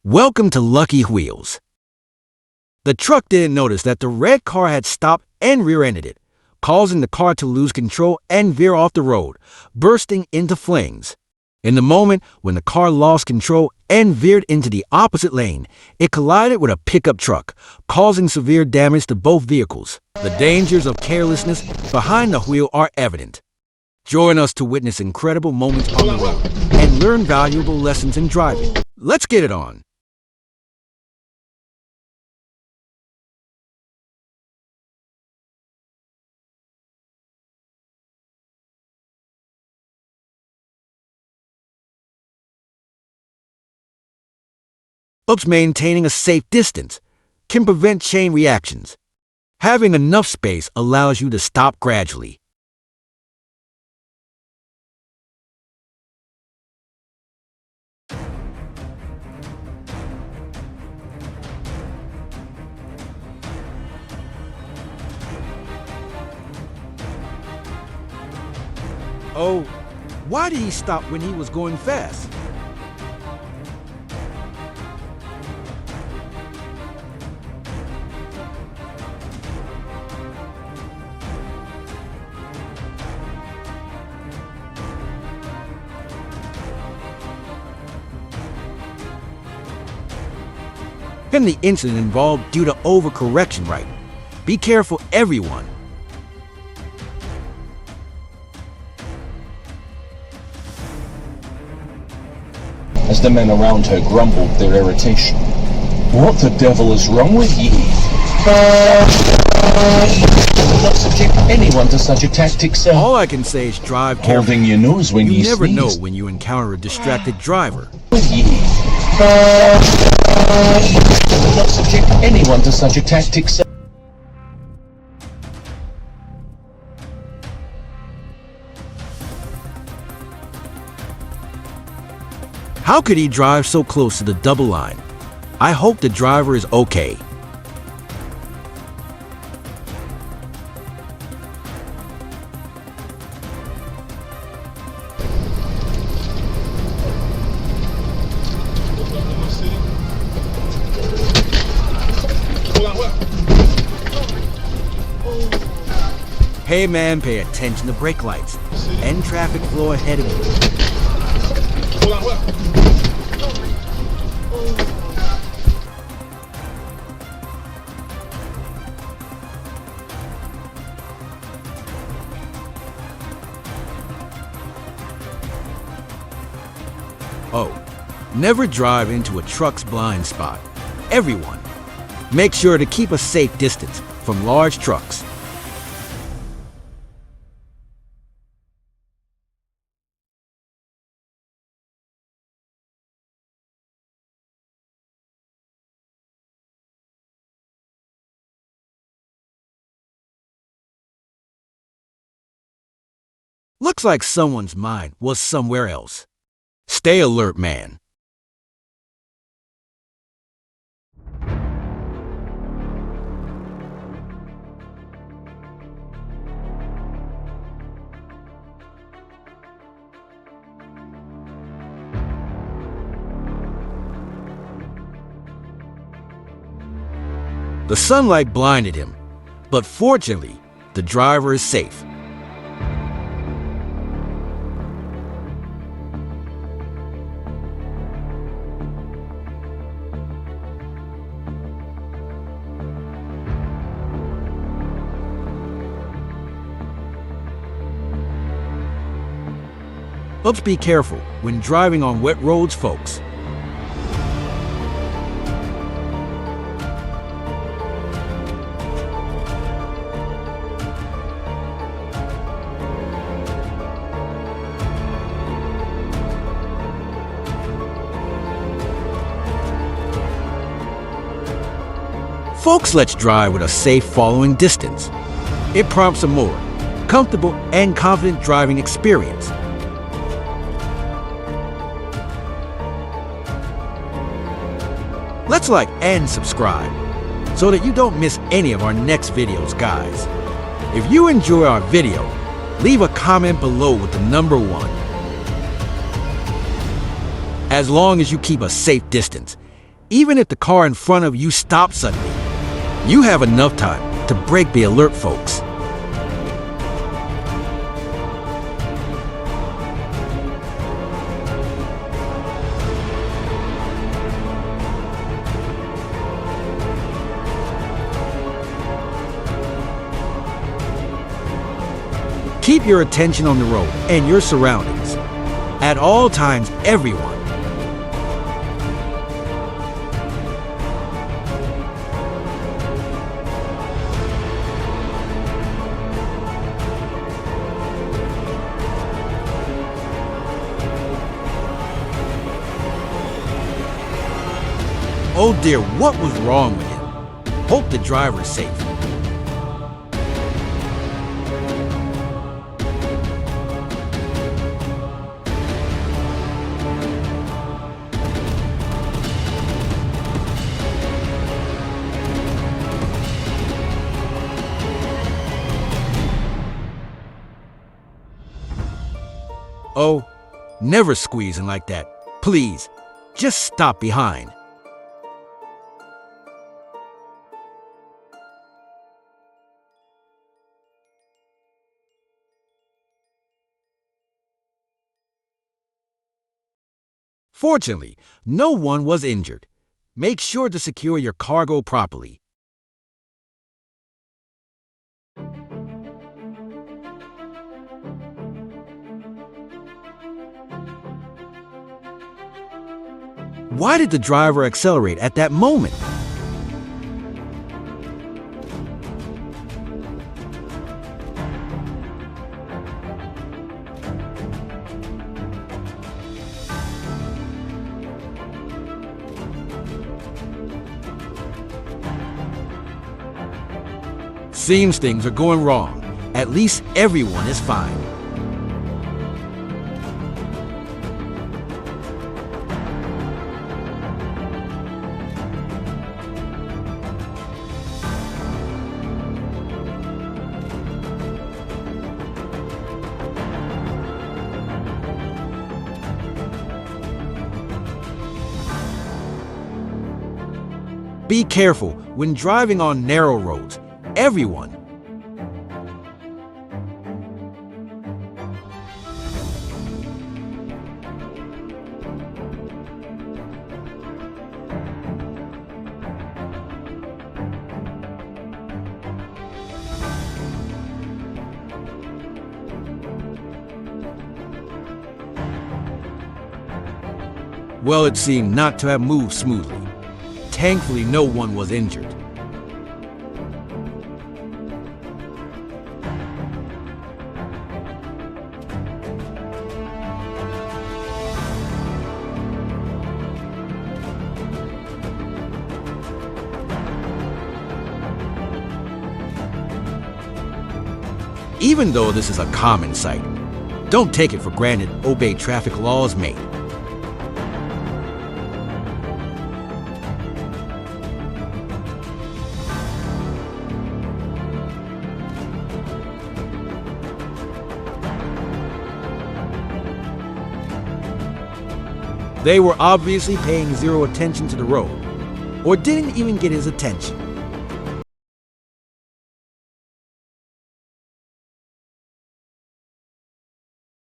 Welcome to Lucky Wheels. The truck didn't notice that the red car had stopped and rear-ended it, causing the car to lose control and veer off the road, bursting into flames. In the moment when the car lost control and veered into the opposite lane, it collided with a pickup truck, causing severe damage to both vehicles. The dangers of carelessness behind the wheel are evident. Join us to witness incredible moments on the road and learn valuable lessons in driving. Let's get it on. Oops, maintaining a safe distance can prevent chain reactions. Having enough space allows you to stop gradually. Oh, why did he stop when he was going fast? And the incident involved due to overcorrection, right? Be careful, everyone. As the men around her grumbled their irritation. What the devil is wrong with ye? Not subject anyone to such a tactic, sir. All I can say is drive carefully. Holding your nose when You never sneeze. know when you encounter a distracted driver. With ye. Not subject anyone to such a tactic, sir. How could he drive so close to the double line? I hope the driver is okay. Hey man, pay attention to brake lights and traffic flow ahead of you. Oh, never drive into a truck's blind spot. Everyone, make sure to keep a safe distance from large trucks. Looks like someone's mind was somewhere else. Stay alert, man. The sunlight blinded him, but fortunately, the driver is safe. Oops, be careful when driving on wet roads, folks. Folks, let's drive with a safe following distance. It prompts a more comfortable and confident driving experience. Let's like and subscribe so that you don't miss any of our next videos, guys. If you enjoy our video, leave a comment below with the number 1. As long as you keep a safe distance Even if the car in front of you stops suddenly, you have enough time to break the alert, folks. Keep your attention on the road and your surroundings. At all times, everyone. Oh dear, what was wrong with him? Hope the driver's safe. Oh, never squeezing like that. Please, just stop behind. Fortunately, no one was injured. Make sure to secure your cargo properly. Why did the driver accelerate at that moment? Seems things are going wrong. At least everyone is fine. Be careful when driving on narrow roads. Everyone. Well, it seemed not to have moved smoothly. Thankfully, no one was injured. Even though this is a common sight, don't take it for granted. Obey traffic laws, mate. They were obviously paying zero attention to the road, or didn't even get his attention.